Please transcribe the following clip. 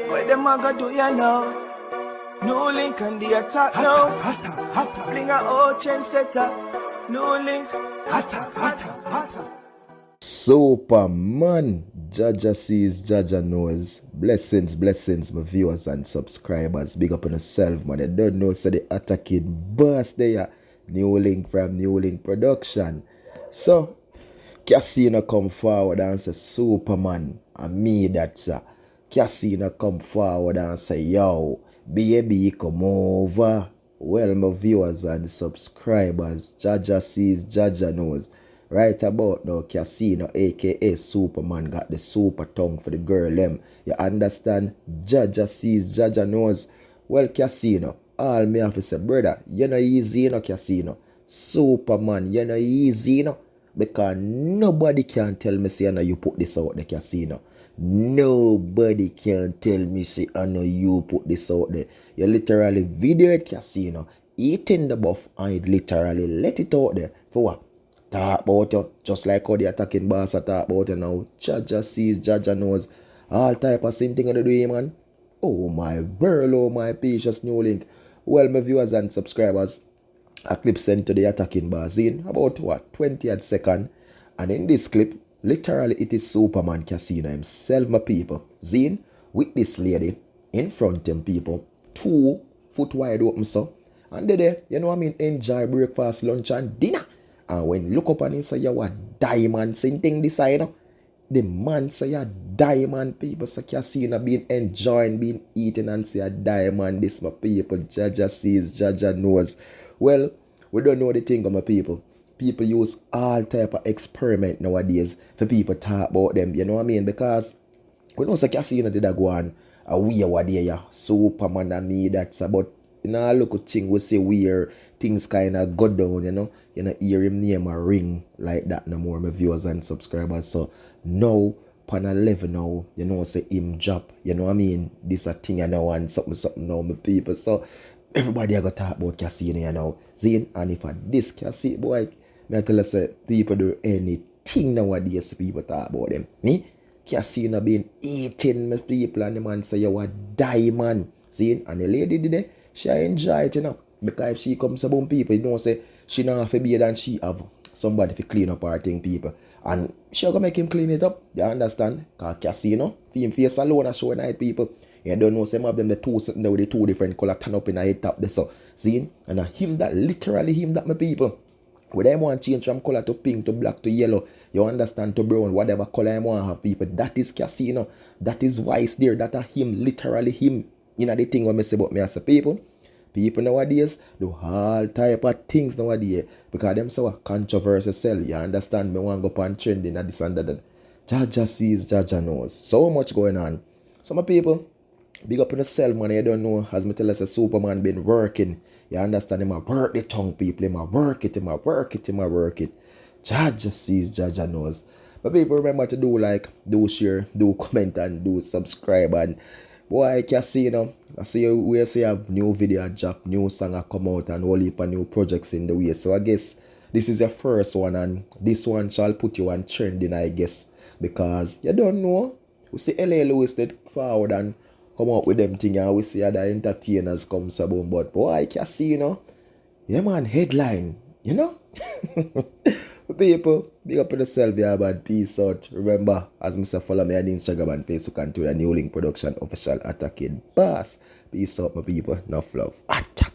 What them a go do ya now? NEWLINK and the attack now. Bring a old chain setter. NEWLINK. Superman, Jaja sees, Jaja knows. Blessings, my viewers and subscribers. Big up on yourself, man. I don't know, so the attacking boss there. NEWLINK from NEWLINK Production. So, KASEEN0 come forward and say, Superman, and me that, sir. KASEEN0 come forward and say, yo, baby, come over. Well, my viewers and subscribers, Jaja sees, Jaja knows. Right about now, KASEEN0, aka Superman, got the super tongue for the girl them. You understand? Jaja sees, Jaja knows. Well, KASEEN0, all me have to say, brother, you know easy, you know, KASEEN0. Superman, you know easy, you know. Because nobody can tell me, say, I know you put this out there, KASEEN0. Nobody can tell me, say, I know you put this out there. You literally videoed KASEEN0, eating the buff, and it literally let it out there. For what? Talk about you, just like how the attacking boss talk about you now. Jaja sees, Jaja knows. All type of same thing on the do, man. Oh my world, oh my precious NEWLINK. Well, my viewers and subscribers, a clip sent to the attacking boss in about what, 20th second. And in this clip, literally it is Superman KASEEN0 himself, my people. Zine with this lady in front of them people, 2 foot wide open so. And they there, you know what I mean, enjoy breakfast, lunch and dinner. And when you look up and say you a diamond, same thing this side, you know? The man say a diamond, people say KASEEN0 being enjoying, being eating and say a diamond, this my people, Jaja sees, Jaja knows. Well, we don't know the thing of my people. People use all type of experiment nowadays for people talk about them, you know what I mean? Because we know say KASEEN0 did a go on a weird what there, yeah. Superman and me, that's about, you know, look at thing we say weird, things kind of go down, you know. You know, hear him name a ring like that no more, my viewers and subscribers. So now, upon a level now, you know, say him job, you know what I mean? This a thing you know, and something now, my people. So everybody I got to talk about KASEEN0 you know. Zine, and if I this KASEEN, boy, I tell you say people do anything nowadays, people talk about them. Me? KASEEN being eating my people, and the man say you a diamond. Zine, and the lady did it, she enjoy it, you know. Because if she comes about people, you know, say she not have to be than she have somebody to clean up her thing, people. And she gonna make him clean it up. You understand? Because KASEEN0, him face alone and show night, people. You don't know some of them the two sitting there with the 2 different color turn up in the head top there. So see, and him that literally him that my people. When them want change from color to pink to black to yellow, you understand, to brown, whatever color you want to have, people. That is KASEEN0. That is why it's there. That are him, literally him. You know the thing what me say about me as a people. People nowadays do all type of things nowadays because them so controversial sell. You understand? Me want to go on trending and this and that. Jaja sees, Jaja knows. So much going on. Some people, big up in the cell, man. You don't know, as me tell us, a Superman been working. You understand? Him a work the tongue, people. Him a work it, him a work it, him a work it. Jaja sees, Jaja knows. But people remember to do like, do share, do comment and do subscribe and boy, KASEEN0, I see we say have new video drop, new song come out and all heap of new projects in the way. So I guess this is your first one and this one shall put you on trending, I guess. Because you don't know. We see LA Lewis did forward and come out with them thing and we see other entertainers come sabon. But boy, KASEEN0, yeah man, headline, you know? People, big up on yourself, yeah, man. Peace out. Remember, as Mr. follow me on Instagram and Facebook and Twitter, NEWLINK Production official attacking boss. Peace out, my people. Enough love. Attack.